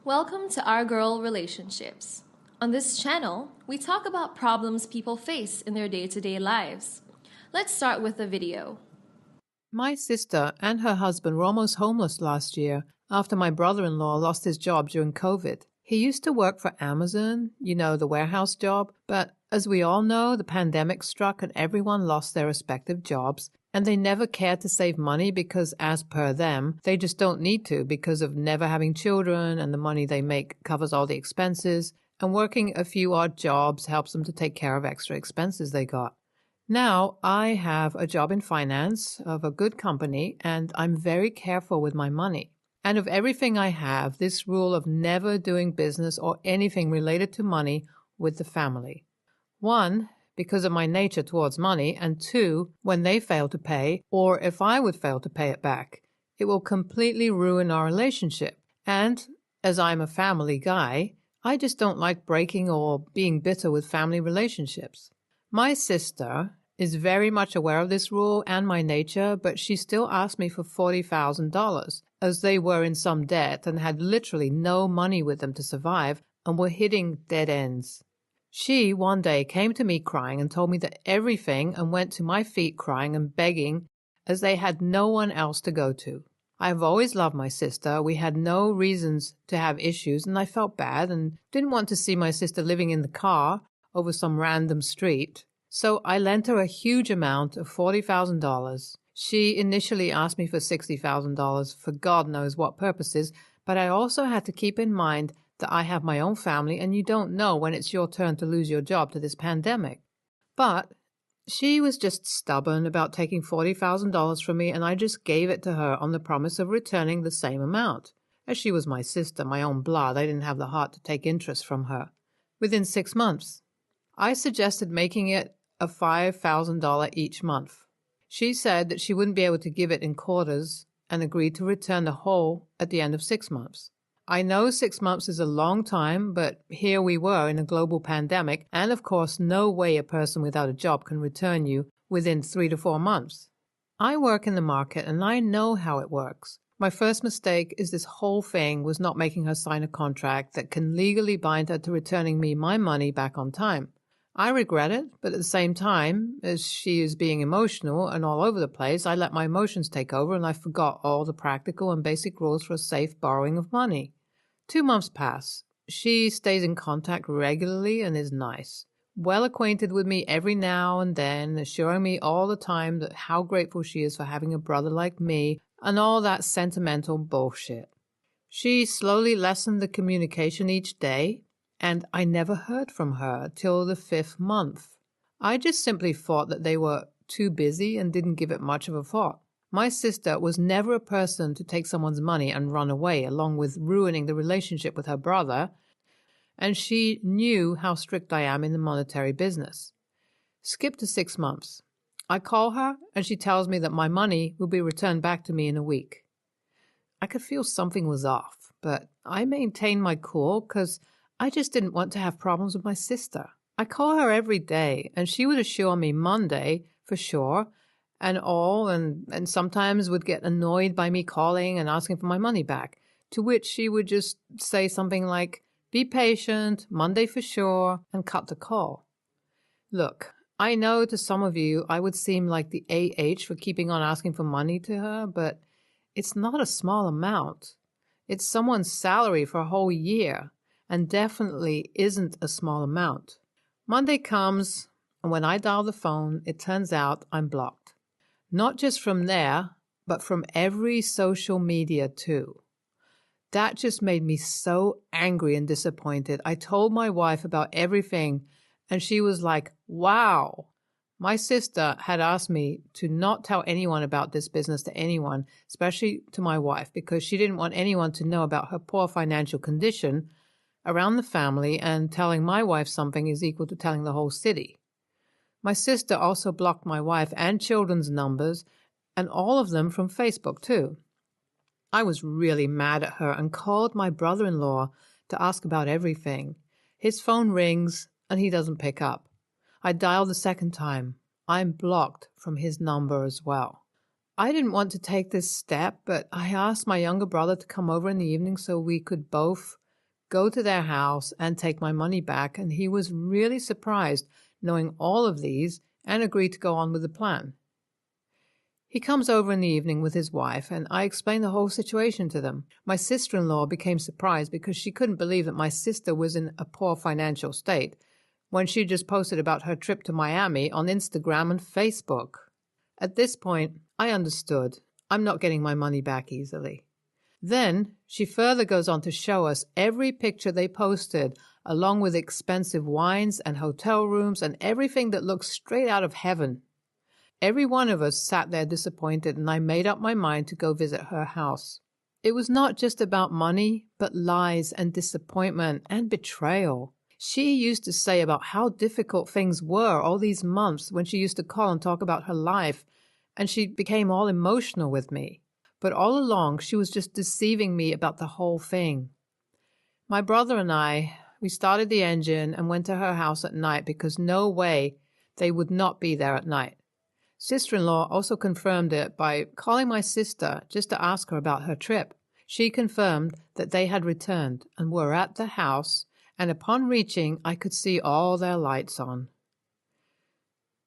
Welcome to Our Girl Relationships. On this channel, we talk about problems people face in their day-to-day lives. Let's start with a video. My sister and her husband were almost homeless last year after my brother-in-law lost his job during COVID. He used to work for Amazon, the warehouse job, but as we all know, the pandemic struck and everyone lost their respective jobs, and they never cared to save money because, as per them, they just don't need to because of never having children and the money they make covers all the expenses, and working a few odd jobs helps them to take care of extra expenses they got. Now, I have a job in finance of a good company, and I'm very careful with my money. And of everything I have, this rule of never doing business or anything related to money with the family. 1, because of my nature towards money, and 2, when they fail to pay, or if I would fail to pay it back, it will completely ruin our relationship. And as I'm a family guy, I just don't like breaking or being bitter with family relationships. My sister is very much aware of this rule and my nature, but she still asked me for $40,000, as they were in some debt and had literally no money with them to survive and were hitting dead ends. She one day came to me crying and told me that everything and went to my feet crying and begging as they had no one else to go to. I have always loved my sister. We had no reasons to have issues, and I felt bad and didn't want to see my sister living in the car over some random street. So I lent her a huge amount of $40,000. She initially asked me for $60,000 for God knows what purposes, but I also had to keep in mind that I have my own family and you don't know when it's your turn to lose your job to this pandemic. But she was just stubborn about taking $40,000 from me, and I just gave it to her on the promise of returning the same amount. As she was my sister, my own blood, I didn't have the heart to take interest from her. Within 6 months, I suggested making it a $5,000 each month. She said that she wouldn't be able to give it in quarters and agreed to return the whole at the end of 6 months. I know 6 months is a long time, but here we were in a global pandemic, and of course no way a person without a job can return you within 3 to 4 months. I work in the market and I know how it works. My first mistake is this whole thing was not making her sign a contract that can legally bind her to returning me my money back on time. I regret it, but at the same time, as she is being emotional and all over the place, I let my emotions take over and I forgot all the practical and basic rules for a safe borrowing of money. 2 months pass. She stays in contact regularly and is nice. Well acquainted with me every now and then, assuring me all the time that how grateful she is for having a brother like me and all that sentimental bullshit. She slowly lessened the communication each day, and I never heard from her till the 5th month. I just simply thought that they were too busy and didn't give it much of a thought. My sister was never a person to take someone's money and run away, along with ruining the relationship with her brother, and she knew how strict I am in the monetary business. Skip to 6 months. I call her, and she tells me that my money will be returned back to me in a week. I could feel something was off, but I maintained my cool because I just didn't want to have problems with my sister. I call her every day, and she would assure me Monday for sure, and sometimes would get annoyed by me calling and asking for my money back, to which she would just say something like, "Be patient, Monday for sure," and cut the call. Look, I know to some of you I would seem like the AH for keeping on asking for money to her, but it's not a small amount. It's someone's salary for a whole year, and definitely isn't a small amount. Monday comes, and when I dial the phone, it turns out I'm blocked. Not just from there, but from every social media too. That just made me so angry and disappointed. I told my wife about everything, and she was like, "Wow." My sister had asked me to not tell anyone about this business to anyone, especially to my wife, because she didn't want anyone to know about her poor financial condition around the family, and telling my wife something is equal to telling the whole city. My sister also blocked my wife and children's numbers, and all of them from Facebook too. I was really mad at her and called my brother-in-law to ask about everything. His phone rings and he doesn't pick up. I dial the second time. I'm blocked from his number as well. I didn't want to take this step, but I asked my younger brother to come over in the evening so we could both go to their house and take my money back, and he was really surprised knowing all of these and agreed to go on with the plan. He comes over in the evening with his wife, and I explain the whole situation to them. My sister-in-law became surprised because she couldn't believe that my sister was in a poor financial state when she just posted about her trip to Miami on Instagram and Facebook. At this point, I understood. I'm not getting my money back easily. Then she further goes on to show us every picture they posted, along with expensive wines and hotel rooms and everything that looks straight out of heaven. Every one of us sat there disappointed, and I made up my mind to go visit her house. It was not just about money, but lies and disappointment and betrayal. She used to say about how difficult things were all these months when she used to call and talk about her life, and she became all emotional with me. But all along, she was just deceiving me about the whole thing. My brother and we started the engine and went to her house at night because no way they would not be there at night. Sister-in-law also confirmed it by calling my sister just to ask her about her trip. She confirmed that they had returned and were at the house, and upon reaching, I could see all their lights on.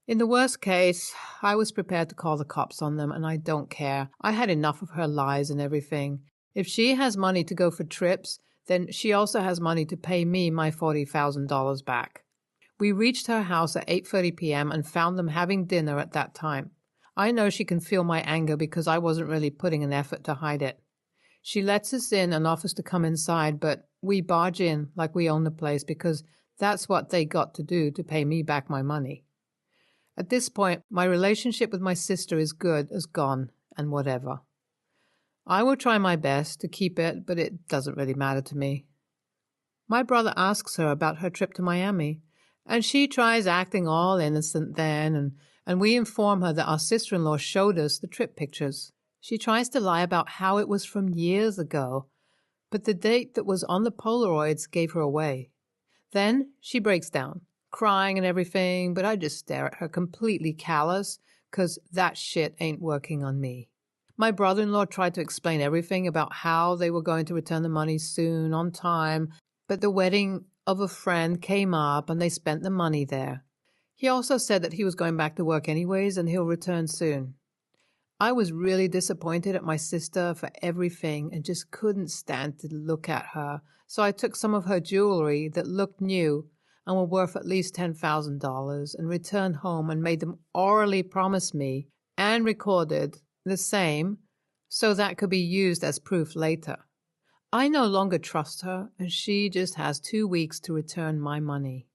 In the worst case, I was prepared to call the cops on them, and I don't care. I had enough of her lies and everything. If she has money to go for trips, then she also has money to pay me my $40,000 back. We reached her house at 8:30 p.m. and found them having dinner at that time. I know she can feel my anger because I wasn't really putting an effort to hide it. She lets us in and offers to come inside, but we barge in like we own the place because that's what they got to do to pay me back my money. At this point, my relationship with my sister is good as gone and whatever. I will try my best to keep it, but it doesn't really matter to me. My brother asks her about her trip to Miami, and she tries acting all innocent then, and we inform her that our sister-in-law showed us the trip pictures. She tries to lie about how it was from years ago, but the date that was on the Polaroids gave her away. Then she breaks down, crying and everything, but I just stare at her completely callous, 'cause that shit ain't working on me. My brother-in-law tried to explain everything about how they were going to return the money soon, on time, but the wedding of a friend came up and they spent the money there. He also said that he was going back to work anyways and he'll return soon. I was really disappointed at my sister for everything and just couldn't stand to look at her, so I took some of her jewelry that looked new and were worth at least $10,000 and returned home and made them orally promise me and recorded the same so that could be used as proof later. I no longer trust her, and she just has 2 weeks to return my money.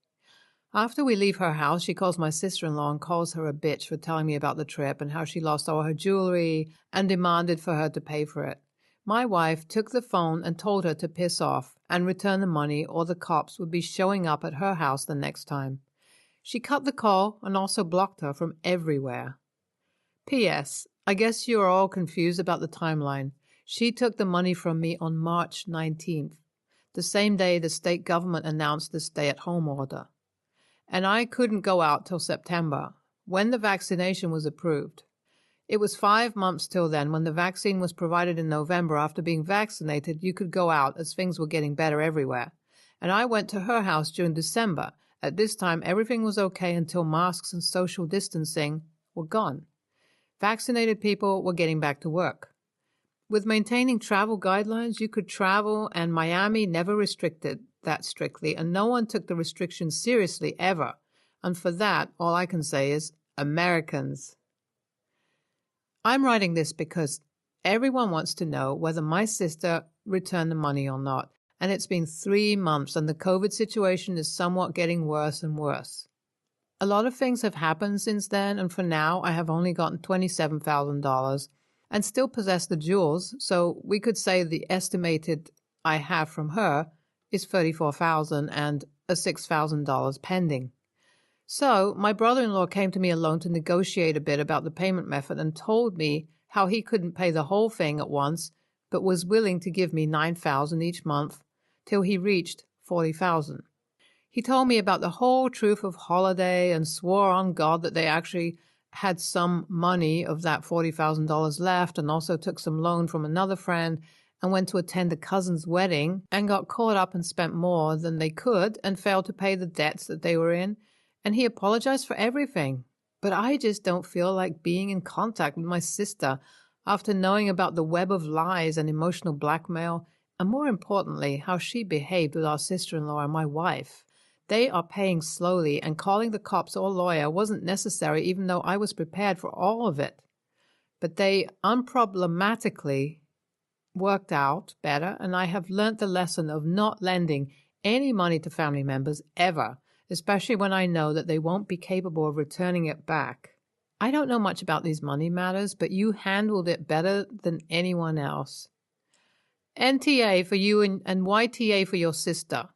After we leave her house, she calls my sister-in-law and calls her a bitch for telling me about the trip and how she lost all her jewelry and demanded for her to pay for it. My wife took the phone and told her to piss off and return the money or the cops would be showing up at her house the next time. She cut the call and also blocked her from everywhere. P.S. I guess you are all confused about the timeline. She took the money from me on March 19th, the same day the state government announced the stay-at-home order. And I couldn't go out till September, when the vaccination was approved. It was 5 months till then. When the vaccine was provided in November after being vaccinated, you could go out as things were getting better everywhere. And I went to her house during December. At this time, everything was okay until masks and social distancing were gone. Vaccinated people were getting back to work. With maintaining travel guidelines, you could travel, and Miami never restricted that strictly, and no one took the restrictions seriously ever. And for that, all I can say is, Americans. I'm writing this because everyone wants to know whether my sister returned the money or not, and it's been 3 months, and the COVID situation is somewhat getting worse and worse. A lot of things have happened since then, and for now, I have only gotten $27,000 and still possess the jewels, so we could say the estimated I have from her is $34,000 and a $6,000 pending. So my brother-in-law came to me alone to negotiate a bit about the payment method and told me how he couldn't pay the whole thing at once, but was willing to give me $9,000 each month till he reached $40,000. He told me about the whole truth of holiday and swore on God that they actually had some money of that $40,000 left and also took some loan from another friend and went to attend a cousin's wedding and got caught up and spent more than they could and failed to pay the debts that they were in. And he apologized for everything. But I just don't feel like being in contact with my sister after knowing about the web of lies and emotional blackmail, and more importantly, how she behaved with our sister-in-law and my wife. They are paying slowly, and calling the cops or lawyer wasn't necessary, even though I was prepared for all of it. But they unproblematically worked out better, and I have learnt the lesson of not lending any money to family members ever, especially when I know that they won't be capable of returning it back. I don't know much about these money matters, but you handled it better than anyone else. NTA for you and YTA for your sister.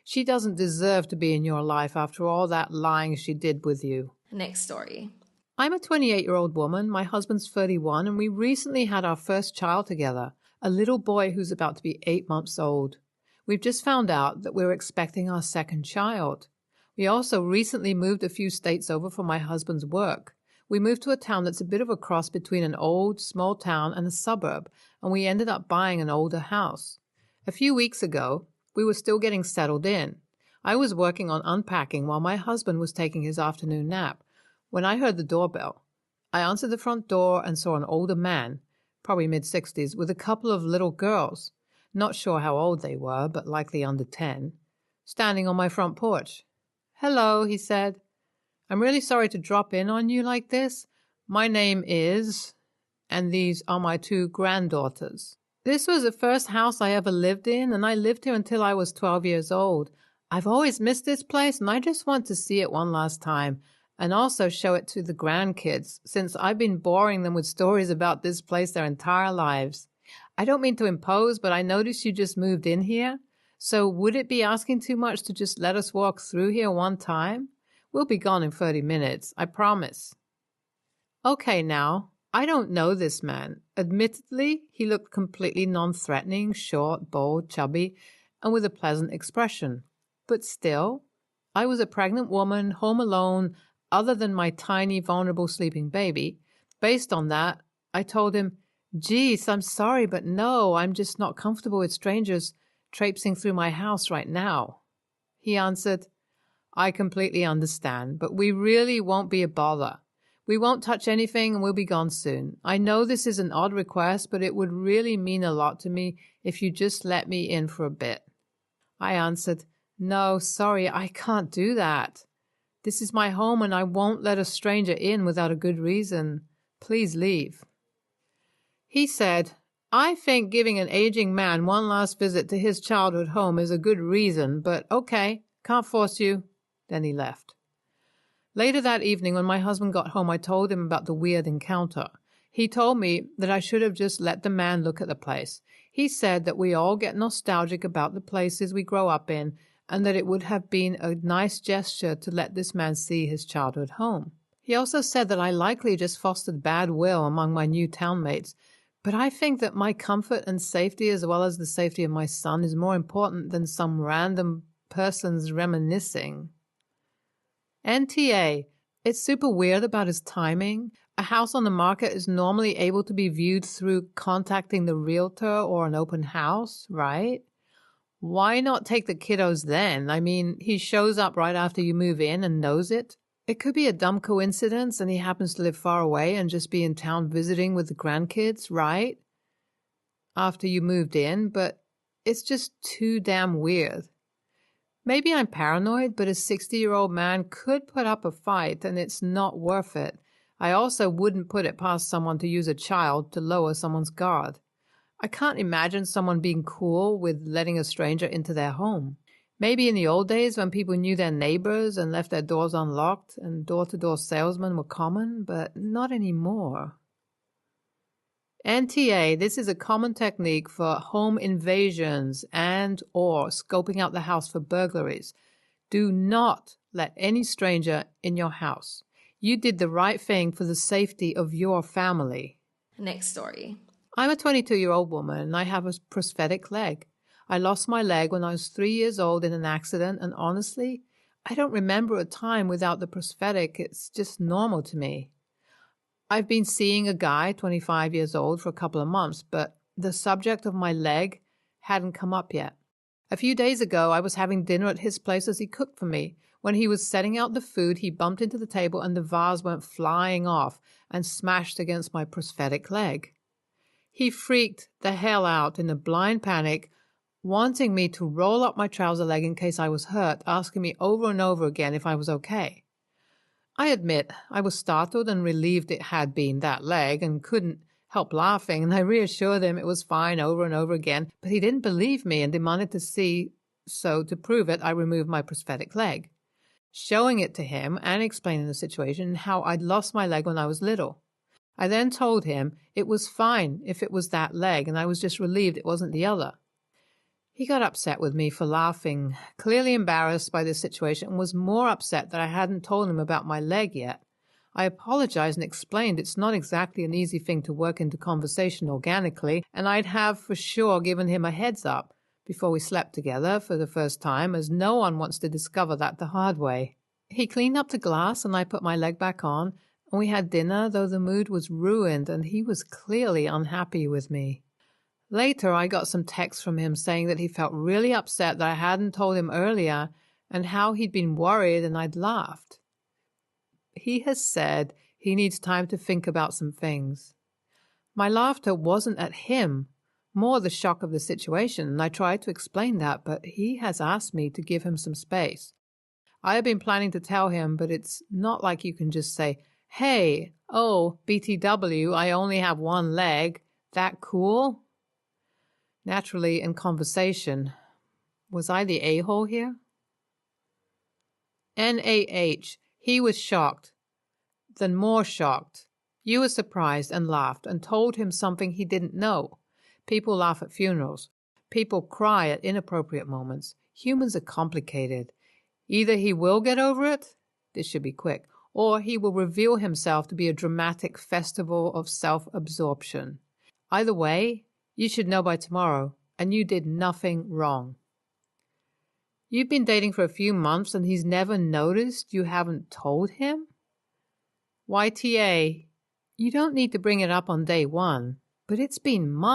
She doesn't deserve to be in your life after all that lying she did with you. Next story. I'm a 28-year-old woman, my husband's 31, and we recently had our first child together, a little boy who's about to be 8 months old. We've just found out that we're expecting our second child. We also recently moved a few states over for my husband's work. We moved to a town that's a bit of a cross between an old, small town and a suburb, and we ended up buying an older house. A few weeks ago, we were still getting settled in. I was working on unpacking while my husband was taking his afternoon nap when I heard the doorbell. I answered the front door and saw an older man, probably mid-60s, with a couple of little girls, not sure how old they were, but likely under 10, standing on my front porch. "Hello," he said. "I'm really sorry to drop in on you like this. My name is, and these are my 2 granddaughters. This was the first house I ever lived in, and I lived here until I was 12 years old. I've always missed this place, and I just want to see it one last time, and also show it to the grandkids, since I've been boring them with stories about this place their entire lives. I don't mean to impose, but I noticed you just moved in here. So would it be asking too much to just let us walk through here one time? We'll be gone in 30 minutes, I promise." Okay, now, I don't know this man. Admittedly, he looked completely non-threatening, short, bald, chubby, and with a pleasant expression. But still, I was a pregnant woman, home alone, other than my tiny, vulnerable sleeping baby. Based on that, I told him, "Geez, I'm sorry, but no, I'm just not comfortable with strangers traipsing through my house right now." He answered, "I completely understand, but we really won't be a bother. We won't touch anything and we'll be gone soon. I know this is an odd request, but it would really mean a lot to me if you just let me in for a bit." I answered, "No, sorry, I can't do that. This is my home and I won't let a stranger in without a good reason. Please leave." He said, "I think giving an aging man one last visit to his childhood home is a good reason, but okay, can't force you." Then he left. Later that evening, when my husband got home, I told him about the weird encounter. He told me that I should have just let the man look at the place. He said that we all get nostalgic about the places we grow up in, and that it would have been a nice gesture to let this man see his childhood home. He also said that I likely just fostered bad will among my new townmates, but I think that my comfort and safety, as well as the safety of my son, is more important than some random person's reminiscing. NTA, it's super weird about his timing. A house on the market is normally able to be viewed through contacting the realtor or an open house, right? Why not take the kiddos then? I mean, he shows up right after you move in and knows it. It could be a dumb coincidence and he happens to live far away and just be in town visiting with the grandkids, right? After you moved in, but it's just too damn weird. Maybe I'm paranoid, but a 60-year-old man could put up a fight and it's not worth it. I also wouldn't put it past someone to use a child to lower someone's guard. I can't imagine someone being cool with letting a stranger into their home. Maybe in the old days when people knew their neighbors and left their doors unlocked and door-to-door salesmen were common, but not anymore. NTA, this is a common technique for home invasions and or scoping out the house for burglaries. Do not let any stranger in your house. You did the right thing for the safety of your family. Next story. I'm a 22-year-old woman and I have a prosthetic leg. I lost my leg when I was 3 years old in an accident, and honestly, I don't remember a time without the prosthetic. It's just normal to me. I've been seeing a guy, 25 years old, for a couple of months, but the subject of my leg hadn't come up yet. A few days ago, I was having dinner at his place as he cooked for me. When he was setting out the food, he bumped into the table and the vase went flying off and smashed against my prosthetic leg. He freaked the hell out in a blind panic, wanting me to roll up my trouser leg in case I was hurt, asking me over and over again if I was okay. I admit I was startled and relieved it had been that leg and couldn't help laughing, and I reassured him it was fine over and over again, but he didn't believe me and demanded to see, so to prove it, I removed my prosthetic leg, showing it to him and explaining the situation and how I'd lost my leg when I was little. I then told him it was fine if it was that leg, and I was just relieved it wasn't the other. He got upset with me for laughing, clearly embarrassed by this situation, and was more upset that I hadn't told him about my leg yet. I apologized and explained it's not exactly an easy thing to work into conversation organically, and I'd have for sure given him a heads up before we slept together for the first time, as no one wants to discover that the hard way. He cleaned up the glass and I put my leg back on, and we had dinner, though the mood was ruined and he was clearly unhappy with me. Later, I got some texts from him saying that he felt really upset that I hadn't told him earlier and how he'd been worried and I'd laughed. He has said he needs time to think about some things. My laughter wasn't at him, more the shock of the situation, and I tried to explain that, but he has asked me to give him some space. I have been planning to tell him, but it's not like you can just say, "Hey, oh, BTW, I only have one leg. That cool?" Naturally, in conversation, was I the a-hole here? NAH, he was shocked, then more shocked. You were surprised and laughed and told him something he didn't know. People laugh at funerals. People cry at inappropriate moments. Humans are complicated. Either he will get over it, this should be quick, or he will reveal himself to be a dramatic festival of self-absorption. Either way, you should know by tomorrow, and you did nothing wrong. You've been dating for a few months and he's never noticed you haven't told him? YTA, you don't need to bring it up on day one, but it's been months.